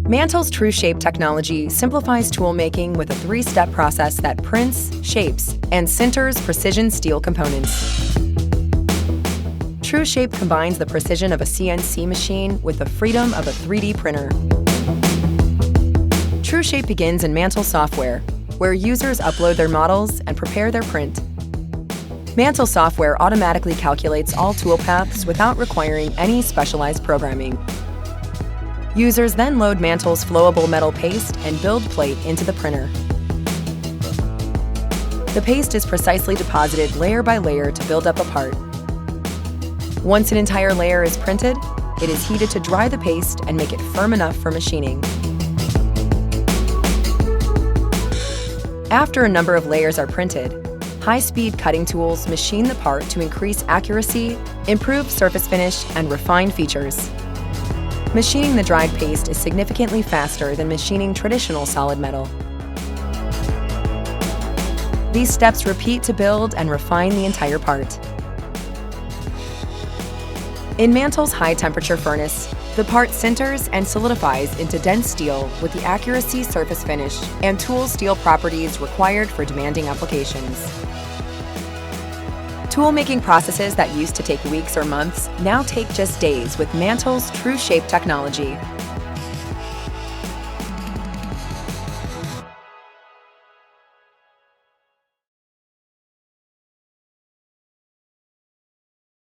Mantle's TrueShape technology simplifies toolmaking with a three-step process that prints, shapes, and sinters precision steel components. TrueShape combines the precision of a CNC machine with the freedom of a 3D printer. TrueShape begins in Mantle software, where users upload their models and prepare their print. Mantle software automatically calculates all toolpaths without requiring any specialized programming. Users then load Mantle's flowable metal paste and build plate into the printer. The paste is precisely deposited layer by layer to build up a part. Once an entire layer is printed, it is heated to dry the paste and make it firm enough for machining. After a number of layers are printed, high-speed cutting tools machine the part to increase accuracy, improve surface finish, and refine features. Machining the dried paste is significantly faster than machining traditional solid metal. These steps repeat to build and refine the entire part. In Mantle's high-temperature furnace, the part sinters and solidifies into dense steel with the accuracy, surface finish, and tool steel properties required for demanding applications. Tool-making processes that used to take weeks or months now take just days with Mantle's TrueShape technology.